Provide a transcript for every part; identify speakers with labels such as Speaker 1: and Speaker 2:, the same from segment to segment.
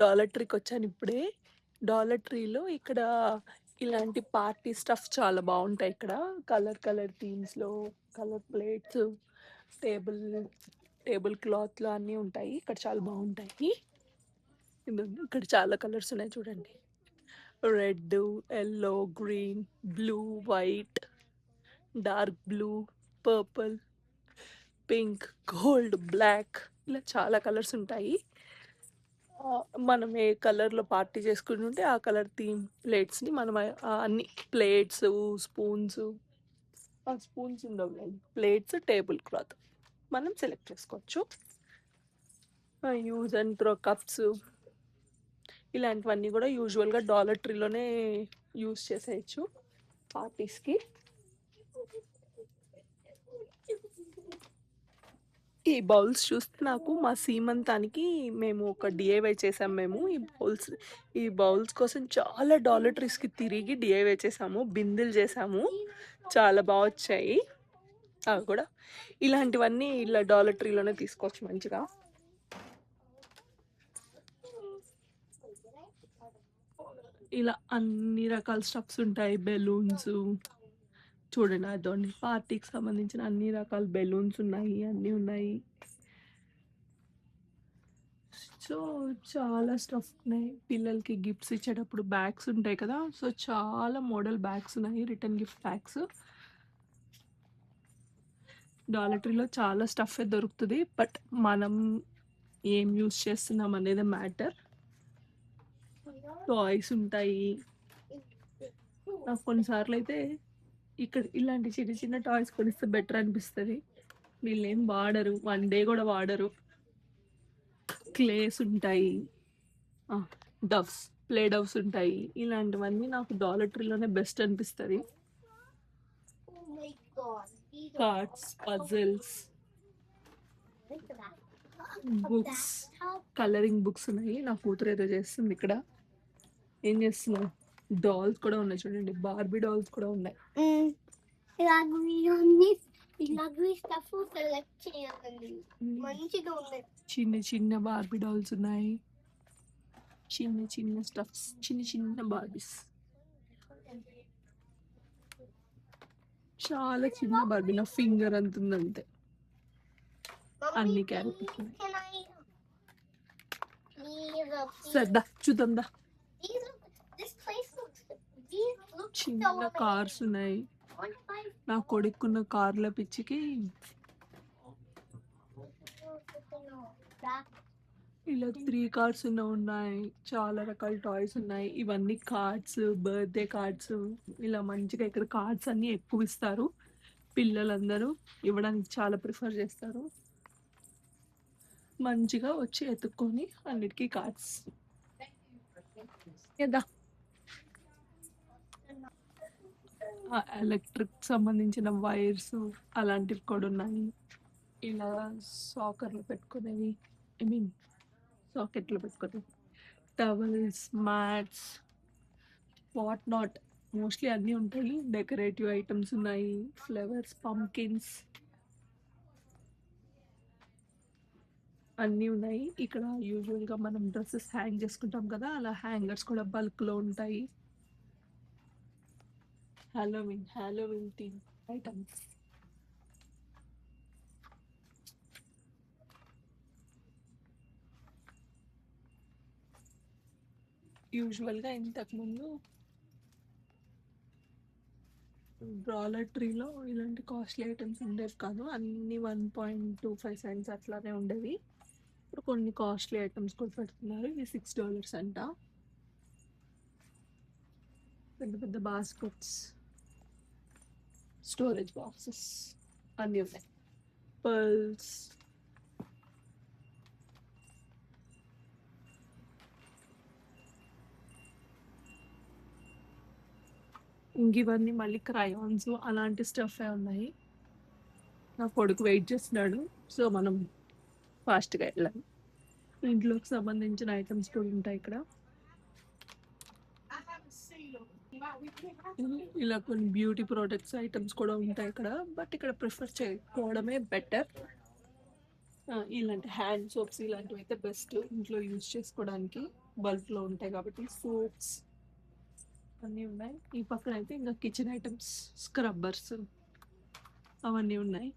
Speaker 1: Dollar ట్రీకి వచ్చాను ఇప్పుడే. Dollar ట్రీలో ఇక్కడ ఇలాంటి పార్టీ స్టఫ్ చాలా బాగుంటాయి ఇక్కడ. కలర్ కలర్ థీమ్స్లో కలర్ ప్లేట్స్, టేబుల్ టేబుల్ క్లాత్లు అన్నీ ఉంటాయి ఇక్కడ, చాలా బాగుంటాయి. ఇక్కడ చాలా కలర్స్ ఉన్నాయి చూడండి. Red, yellow, green, blue, white, dark blue, purple, pink, gold, black, ఇలా చాలా కలర్స్ ఉంటాయి. మనం ఏ కలర్లో పార్టీ చేసుకుంటుంటే ఆ కలర్ థీమ్ ప్లేట్స్ని మనం అన్ని ప్లేట్స్, స్పూన్స్, స్పూన్స్ ఉండవు, ప్లేట్స్, టేబుల్ క్లాత్ మనం సెలెక్ట్ చేసుకోవచ్చు. యూజ్ అండ్ త్రో కప్స్, ఇలాంటివన్నీ కూడా యూజువల్గా డాలర్ ట్రీలోనే యూజ్ చేసేయచ్చు పార్టీస్కి. ఈ బౌల్స్ చూస్తే నాకు మా సీమంతానికి మేము ఒక డిఐవై చేసాం. మేము ఈ బౌల్స్ కోసం చాలా డాలర్ ట్రీస్కి తిరిగి డిఐవై చేసాము, బిందెలు చేసాము, చాలా బాగా వచ్చాయి. అవి కూడా ఇలాంటివన్నీ ఇలా డాలర్ ట్రీలోనే తీసుకోవచ్చు మంచిగా. ఇలా అన్ని రకాల స్టఫ్స్ ఉంటాయి. బెలూన్స్ చూడండి, అదోండి పార్టీకి సంబంధించిన అన్ని రకాల బెలూన్స్ ఉన్నాయి, అన్నీ ఉన్నాయి. సో చాలా స్టఫ్ ఉన్నాయి. పిల్లలకి గిఫ్ట్స్ ఇచ్చేటప్పుడు బ్యాగ్స్ ఉంటాయి కదా, సో చాలా మోడల్ బ్యాగ్స్ ఉన్నాయి, రిటర్న్ గిఫ్ట్ బ్యాగ్స్. డాలర్ ట్రీలో చాలా స్టఫ్ దొరుకుతుంది, బట్ మనం ఏం యూస్ చేస్తున్నాం అనేది మ్యాటర్. టాయ్స్ ఉంటాయి. నాకు కొన్నిసార్లు అయితే ఇక్కడ ఇలాంటి చిన్న చిన్న టాయ్స్ కొనిస్తే బెటర్ అనిపిస్తుంది. వీళ్ళేం వాడరు, 1 డే కూడా వాడరు. క్లేస్ ఉంటాయి, డవ్స్, ప్లే డవ్స్ ఉంటాయి. ఇలాంటివన్నీ నాకు డాలర్ ట్రీలోనే బెస్ట్ అనిపిస్తుంది. Cards, puzzles, books, colouring books ఉన్నాయి. నా కూతురు ఏదో చేస్తుంది ఇక్కడ. ఏం చేస్తున్నావు? డాల్స్ కూడా ఉన్నాయి చూడండి, బార్బీ డాల్స్ కూడా ఉన్నాయి. చిన్న చిన్న బార్బీ డాల్స్ ఉన్నాయి, చిన్న చిన్న స్టఫ్స్, చిన్న చిన్న బార్బీస్. చాలా చిన్న బార్బీ, నా ఫింగర్ అంత ఉందంతే. అన్ని క్యారెక్టర్స్ సర్దా చూద్దాం దా. చిన్న కార్స్ ఉన్నాయి. నా కొడుకున్న కార్ల పిచ్చికి ఇలా 3 కార్డ్స్ ఉన్నాయి. చాలా రకాల టాయ్స్ ఉన్నాయి. ఇవన్నీ కార్డ్స్, బర్త్డే కార్డ్స్. ఇలా మంచిగా ఇక్కడ కార్డ్స్ అన్నీ ఎక్కువ ఇస్తారు. పిల్లలందరూ ఇవ్వడానికి చాలా ప్రిఫర్ చేస్తారు. మంచిగా వచ్చి ఎత్తుక్కొని అన్నిటికీ కార్డ్స్ కదా. ఎలక్ట్రిక్ సంబంధించిన వైర్స్ అలాంటివి కూడా ఉన్నాయి. ఇలా సాకర్లు పెట్టుకునేవి, ఐ మీన్ సాకెట్లు పెట్టుకునేవి, towels, mats, what not, mostly అన్నీ ఉంటాయి. డెకరేటివ్ ఐటమ్స్ ఉన్నాయి, ఫ్లవర్స్, పంకిన్స్ అన్నీ ఉన్నాయి. ఇక్కడ యూజువల్గా మనం డ్రెస్సెస్ హ్యాంగ్ చేసుకుంటాం కదా, అలా హ్యాంగర్స్ కూడా బల్క్లో ఉంటాయి. Halloween theme items. యూజువల్గా ఇంతకుముందు డాలర్ ట్రీలో ఇలాంటి కాస్ట్లీ ఐటమ్స్ ఉండేవి కాదు, అన్నీ 1.25 సెంట్స్ అట్లానే ఉండేవి. ఇప్పుడు కొన్ని కాస్ట్లీ ఐటమ్స్ కూడా పెడుతున్నారు. ఇవి $6 అంట. పెద్ద పెద్ద బాస్కెట్స్, స్టోరేజ్ బాక్సెస్ అన్నీ ఉన్నాయి. పర్ల్స్, ఇంక ఇవన్నీ మళ్ళీ క్రయాన్స్ అలాంటి స్టఫే ఉన్నాయి. నా కొడుకు వెయిట్ చేస్తున్నాడు, సో మనం ఫాస్ట్గా వెళ్ళాలి. ఇంట్లోకి సంబంధించిన ఐటమ్స్ కూడా ఉంటాయి ఇక్కడ. ఇలా కొన్ని బ్యూటీ ప్రోడక్ట్స్ ఐటమ్స్ కూడా ఉంటాయి ఇక్కడ, బట్ ఇక్కడ ప్రిఫర్ చేయకపోవడమే బెటర్. ఇలాంటి హ్యాండ్ సోప్స్ ఇలాంటివి అయితే బెస్ట్ ఇంట్లో యూజ్ చేసుకోవడానికి. బల్క్‌లో ఉంటాయి కాబట్టి సోప్స్ అన్నీ ఉన్నాయి. ఈ పక్కన అయితే ఇంకా కిచెన్ ఐటమ్స్, స్క్రబ్బర్స్ అవన్నీ ఉన్నాయి.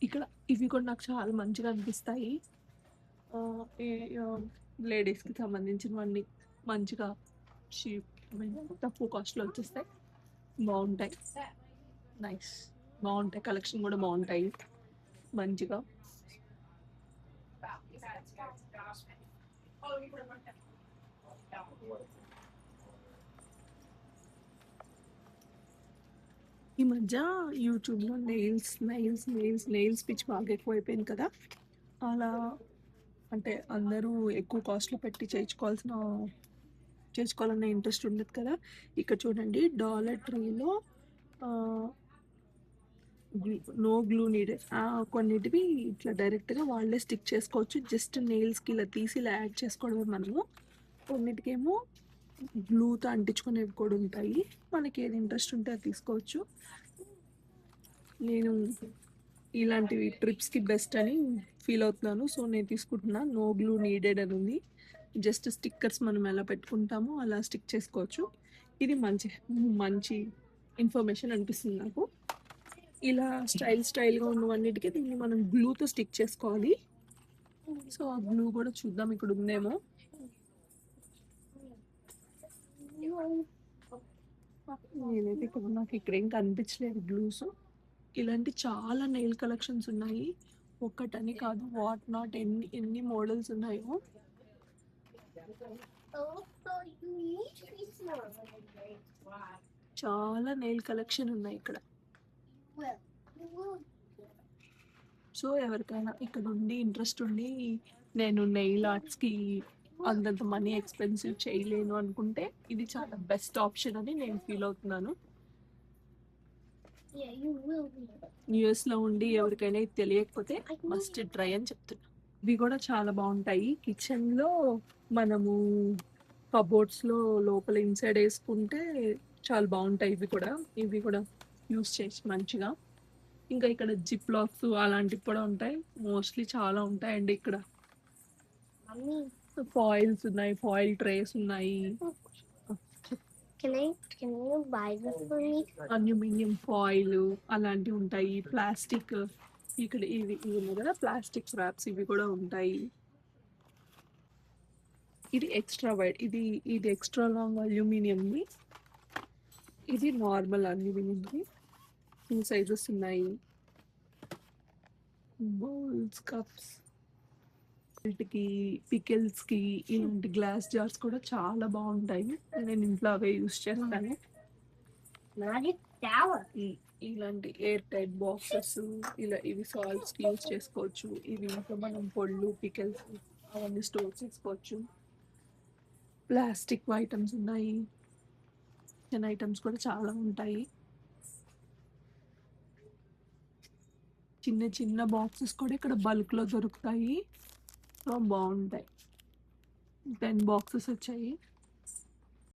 Speaker 1: ఇక్కడ ఇవి కూడా నాకు చాలా మంచిగా అనిపిస్తాయి. ఈ లేడీస్‌కి సంబంధించినవన్నీ మంచిగా చీప్ తక్కువ కాస్ట్‌లో వచ్చేస్తాయి. బావుంటాయి. నైస్. బావుంటాయి. కలెక్షన్ కూడా బావుంటాయి మంచిగా. ఈ మధ్య యూట్యూబ్‌లో నెయిల్స్ పిచ్చి బాగా ఎక్కువైపోయింది కదా! అలా అంటే అందరూ ఎక్కువ కాస్ట్‌లో పెట్టి చేసుకోవాలన్న ఇంట్రెస్ట్ ఉండదు కదా! ఇక్కడ చూడండి డాలర్ ట్రీలో ఆహ్, నో గ్లూ నీడెడ్. కొన్నిటివి ఇట్లా డైరెక్ట్‌గా వాళ్ళే స్టిక్ చేసుకోవచ్చు. జస్ట్ నెయిల్స్‌కి ఇలా తీసి ఇలా యాడ్ చేసుకోవడమే మనము. కొన్నిటికేమో గ్లూతో అంటించుకునేవి కూడా ఉంటాయి. మనకి ఏది ఇంట్రెస్ట్ ఉంటే అది తీసుకోవచ్చు. నేను ఇలాంటివి ట్రిప్స్‌కి బెస్ట్ అని ఫీల్ అవుతున్నాను. సో, నేను తీసుకుంటున్నా. నో గ్లూ నీడెడ్ అని ఉంది. జస్ట్ స్టిక్కర్స్ మనం ఎలా పెట్టుకుంటామో అలా స్టిక్ చేసుకోవచ్చు. ఇది మంచి ఇన్ఫర్మేషన్ అనిపిస్తుంది నాకు. ఇలా స్టైల్‌గా ఉన్నవన్నిటికి దీన్ని మనం గ్లూతో స్టిక్ చేసుకోవాలి. సో, ఆ గ్లూ కూడా చూద్దాం ఇక్కడ ఉందేమో. నేనైతే నాకు ఇక్కడ ఏం కనిపించలేదు గ్లూస్. ఇలాంటి చాలా నెయిల్ కలెక్షన్స్ ఉన్నాయి. ఒక్కటని కాదు వాట్ నాట్ ఎన్ని మోడల్స్ ఉన్నాయో. చాలా నెయిల్ కలెక్షన్ ఉన్నాయి ఇక్కడ. సో, ఎవరికైనా ఇక్కడ ఉండి ఇంట్రెస్ట్ ఉండి నేను నెయిల్ ఆర్ట్స్‌కి అంతంత మనీ ఎక్స్‌పెన్సివ్ చేయలేను అనుకుంటే ఇది చాలా బెస్ట్ ఆప్షన్ అని నేను ఫీల్ అవుతున్నాను. యూఎస్‌లో ఉండి ఎవరికైనా ఇది తెలియకపోతే మస్ట్ ట్రై అని చెప్తున్నా. ఇవి కూడా చాలా బావుంటాయి. కిచెన్‌లో మనము కబోర్డ్స్‌లో లోపల ఇన్సైడ్ ఏసుకుంటే చాలా బావుంటాయి ఇవి కూడా యూజ్ చేయొచ్చు మంచిగా. ఇంకా ఇక్కడ జిప్ లాక్స్ అలాంటివి కూడా ఉంటాయి. మోస్ట్‌లీ చాలా ఉంటాయండి ఇక్కడ. ఫాయిల్స్ ఉన్నాయి. ఫాయిల్ ట్రేస్ ఉన్నాయి.
Speaker 2: Can you buy this for me?
Speaker 1: Aluminium foil అలాంటివి ఉంటాయి. ప్లాస్టిక్ ఇక్కడ ఇవి ఉన్నాయి కదా! ప్లాస్టిక్ ర్యాప్స్ ఇవి కూడా ఉంటాయి. ఇది ఎక్స్ట్రా వైడ్. ఇది ఎక్స్ట్రా లాంగ్ అల్యూమినియంది. ఇది నార్మల్ అల్యూమినియంది. 2 సైజెస్ ఉన్నాయి. బౌల్స్, కప్స్ వీటికి పికిల్స్‌కి ఇలాంటి గ్లాస్ జార్స్ కూడా చాలా బావుంటాయి. నేను ఇంట్లో అవే యూజ్ చేస్తాను.
Speaker 2: Magic tower.
Speaker 1: ఇలాంటి ఎయిర్ టైట్ బాక్సెస్ ఇవి సాల్ట్స్‌కి యూజ్ చేసుకోవచ్చు. ఇవి ఇంట్లో మనం పొళ్ళు, పికిల్స్ అవన్నీ స్టోర్ చేసుకోవచ్చు. ప్లాస్టిక్ ఐటమ్స్ ఉన్నాయి. కిచెన్ ఐటమ్స్ కూడా చాలా ఉంటాయి. చిన్న బాక్సెస్ కూడా ఇక్కడ బల్క్‌లో దొరుకుతాయి. సో, బావుంటాయి. 10 బాక్సెస్ వచ్చాయి.